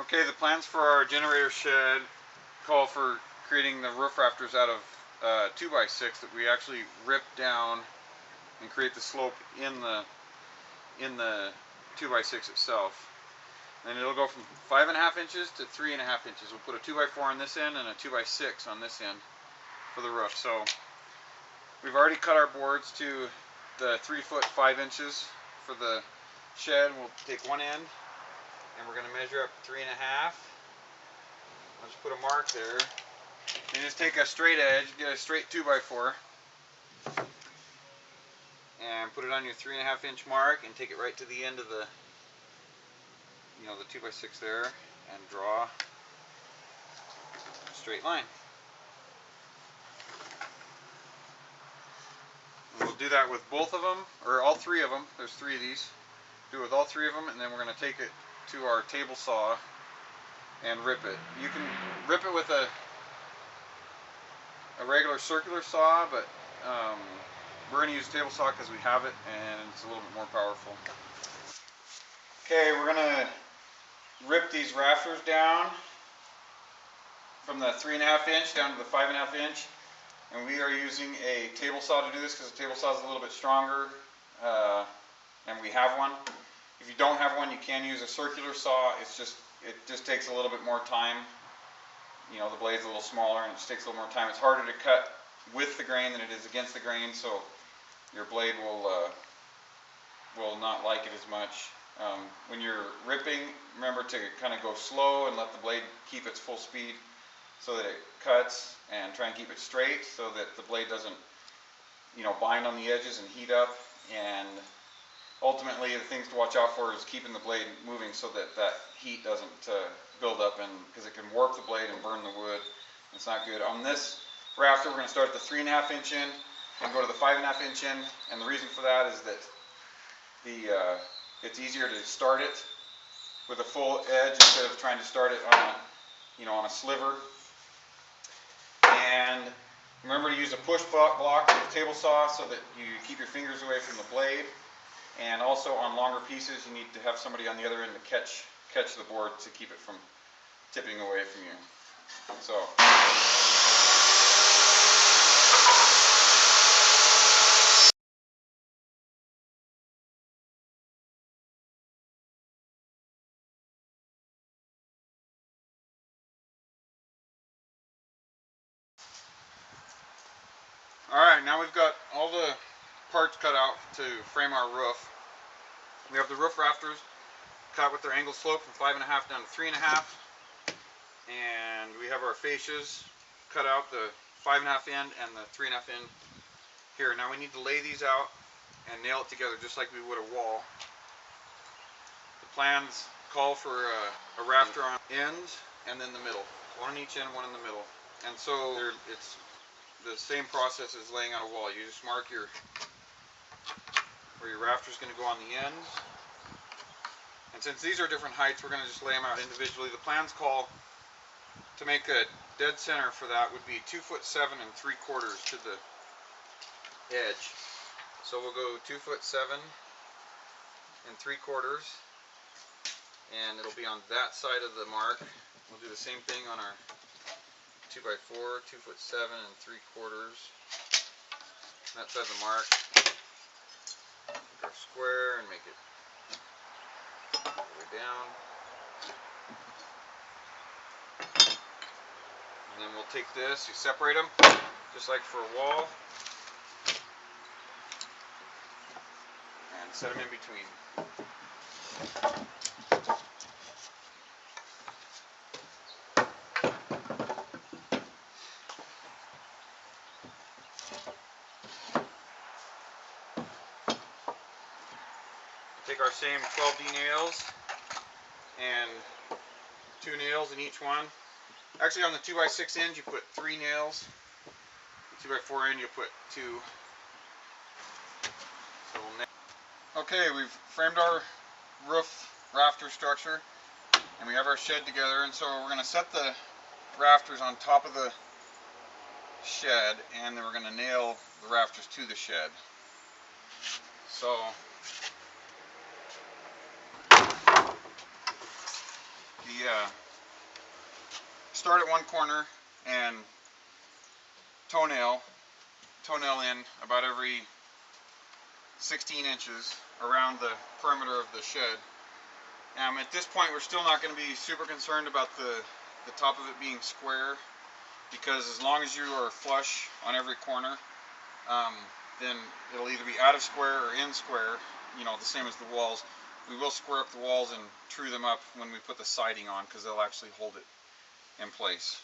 Okay, the plans for our generator shed call for creating the roof rafters out of 2x6 that we actually rip down and create the slope in the 2x6 itself. And it'll go from 5.5 inches to 3.5 inches. We'll put a 2x4 on this end and a 2x6 on this end for the roof. So we've already cut our boards to the 3 foot 5 inches for the shed. We'll take one end and we're going to measure up 3.5. I'll just put a mark there. And just take a straight edge, get a straight 2x4, and put it on your 3.5 inch mark, and take it right to the end of the, the 2x6 there, and draw a straight line. And we'll do that with both of them, or all three of them. There's 3 of these. Do it with all 3 of them, and then we're going to take it to our table saw and rip it. You can rip it with a regular circular saw, but we're going to use a table saw because we have it and it's a little bit more powerful. Okay, we're going to rip these rafters down from the 3.5 inch down to the 5.5 inch, and we are using a table saw to do this because the table saw is a little bit stronger, and we have one. If you don't have one, you can use a circular saw. It just takes a little bit more time. The blade's a little smaller and it just takes a little more time. It's harder to cut with the grain than it is against the grain, so your blade will not like it as much. When you're ripping, remember to kind of go slow and let the blade keep its full speed so that it cuts, and try and keep it straight so that the blade doesn't bind on the edges and heat up. And ultimately, the things to watch out for is keeping the blade moving so that that heat doesn't build up, and because it can warp the blade and burn the wood. It's not good. On this rafter, we're going to start at the 3.5 inch end and go to the 5.5 inch end, and the reason for that is that it's easier to start it with a full edge instead of trying to start it on a sliver. And remember to use a push block with the table saw so that you keep your fingers away from the blade. And also on longer pieces, you need to have somebody on the other end to catch the board to keep it from tipping away from you. So. Alright, now we've got all the parts cut out to frame our roof. We have the roof rafters cut with their angle slope from 5.5 down to 3.5, and we have our fascias cut out, the 5.5 end and the 3.5 end here. Now we need to lay these out and nail it together just like we would a wall. The plans call for a rafter on ends and then the middle, one on each end, one in the middle, and so it's the same process as laying out a wall. You just mark where your rafter is going to go on the ends. And since these are different heights, we're going to just lay them out individually. The plans call to make a dead center for that would be 2 foot 7 3/4 to the edge. So we'll go 2 foot 7 3/4, and it'll be on that side of the mark. We'll do the same thing on our 2x4, 2 foot 7 3/4. That side of the mark. Make our square and make it all the way down. And then we'll take this, you separate them, just like for a wall, and set them in between. Take our same 12D nails and 2 nails in each one. Actually, on the 2x6 end you put 3 nails. The 2x4 end you put 2. So okay, we've framed our roof rafter structure and we have our shed together, and so we're going to set the rafters on top of the shed, and then we're going to nail the rafters to the shed. So the start at one corner and toenail in about every 16 inches around the perimeter of the shed. At this point, we're still not going to be super concerned about the top of it being square, because as long as you are flush on every corner, then it'll either be out of square or in square, you know, the same as the walls. We will square up the walls and true them up when we put the siding on, because they'll actually hold it in place.